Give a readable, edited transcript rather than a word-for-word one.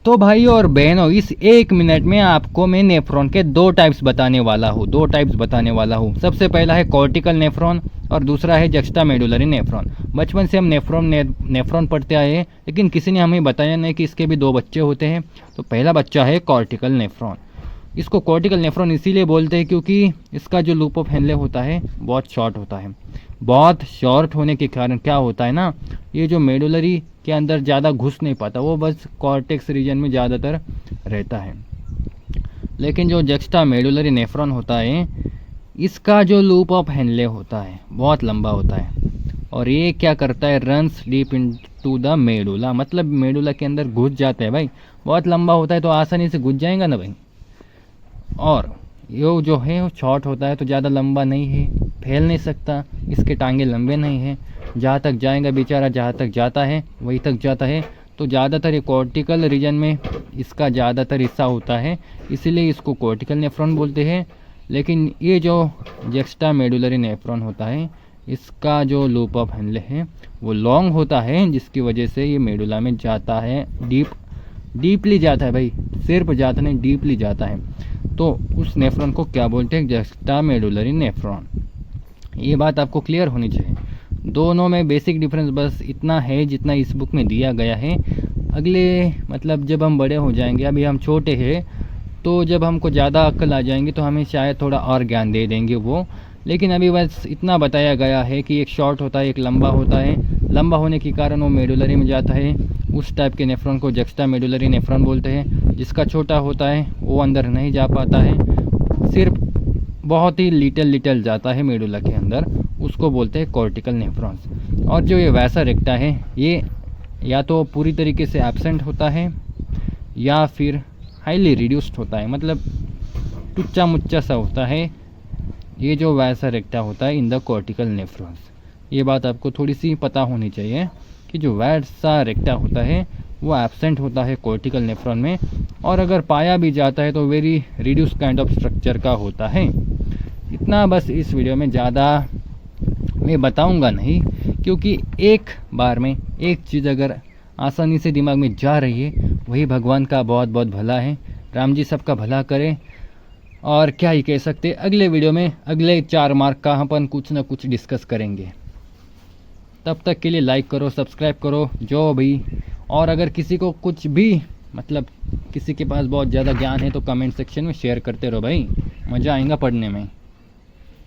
तो भाई और बहनों, इस 1 मिनट में आपको मैं नेफ्रॉन के दो टाइप्स बताने वाला हूँ। सबसे पहला है कॉर्टिकल नेफ्रॉन और दूसरा है जक्स्टामेडुलरी नेफ्रॉन। बचपन से हम नेफ्रॉन पढ़ते आए हैं, लेकिन किसी ने हमें बताया नहीं कि इसके भी दो बच्चे होते हैं। तो पहला बच्चा है कॉर्टिकल नेफ्रॉन। इसको कॉर्टिकल नेफ्रॉन इसीलिए बोलते हैं क्योंकि इसका जो लूप ऑफ हेनले होता है बहुत शॉर्ट होता है। बहुत शॉर्ट होने के कारण क्या होता है ना, ये जो मेडुलरी के अंदर ज़्यादा घुस नहीं पाता, वो बस कॉर्टेक्स रीजन में ज़्यादातर रहता है। लेकिन जो जक्स्टा मेडुलरी नेफ्रॉन होता है, इसका जो लूप ऑफ हेनले होता है बहुत लंबा होता है और ये क्या करता है, runs deep into the medulla, मतलब मेडुला के अंदर घुस जाता है। भाई बहुत लंबा होता है तो आसानी से घुस जाएगा ना भाई। और ये जो है वो शॉर्ट होता है तो ज़्यादा लंबा नहीं है, फैल नहीं सकता, इसके टांगे लंबे नहीं हैं। जहाँ तक जाएगा बेचारा, जहाँ तक जाता है वहीं तक जाता है। तो ज़्यादातर ये कॉर्टिकल रीजन में इसका ज़्यादातर हिस्सा होता है, इसीलिए इसको कॉर्टिकल नेफ्रॉन बोलते हैं। लेकिन ये जो जक्स्टामेडुलरी नेफ्रॉन होता है, इसका जो लूप ऑफ हेनले है वो लॉन्ग होता है, जिसकी वजह से ये मेडुला में जाता है, डीपली जाता है भाई, सिर्फ जाता नहीं डीपली जाता है। तो उस नेफ्रॉन को क्या बोलते हैं, जक्स्टामेडुलरी नेफ्रॉन। ये बात आपको क्लियर होनी चाहिए। दोनों में बेसिक डिफरेंस बस इतना है जितना इस बुक में दिया गया है। अगले मतलब जब हम बड़े हो जाएंगे, अभी हम छोटे हैं, तो जब हमको ज़्यादा अक्ल आ जाएंगी तो हमें शायद थोड़ा और ज्ञान दे देंगे वो। लेकिन अभी बस इतना बताया गया है कि एक शॉर्ट होता है, एक लंबा होता है। लंबा होने के कारण वो मेडुलरी में जाता है, उस टाइप के नेफ्रॉन को जक्स्टामेडुलरी नेफ्रॉन बोलते हैं। जिसका छोटा होता है वो अंदर नहीं जा पाता है, सिर्फ बहुत ही लिटल जाता है मेडुला के अंदर, उसको बोलते हैं कॉर्टिकल नेफ्रॉन्स। और जो ये वैसा रेक्टा है, ये या तो पूरी तरीके से एब्सेंट होता है या फिर हाईली रिड्यूस्ड होता है, मतलब टुच्चा मुच्चा सा होता है। ये जो वैसा रेक्टा होता है इन द कॉर्टिकल नेफ्रॉन्स, ये बात आपको थोड़ी सी पता होनी चाहिए कि जो वैसा रेक्टा होता है वो एब्सेंट होता है कॉर्टिकल नेफ्रॉन में, और अगर पाया भी जाता है तो very reduce kind of structure का होता है। इतना बस इस वीडियो में, ज़्यादा मैं बताऊंगा नहीं, क्योंकि एक बार में एक चीज़ अगर आसानी से दिमाग में जा रही है वही भगवान का बहुत बहुत भला है। राम जी सबका भला करें। और क्या ही कह सकते, अगले वीडियो में अगले 4 मार्क का अपन कुछ ना कुछ डिस्कस करेंगे। तब तक के लिए लाइक करो, सब्सक्राइब करो जो भी। और अगर किसी को कुछ भी मतलब किसी के पास बहुत ज़्यादा ज्ञान है तो कमेंट सेक्शन में शेयर करते रहो भाई, मज़ा आएगा पढ़ने में।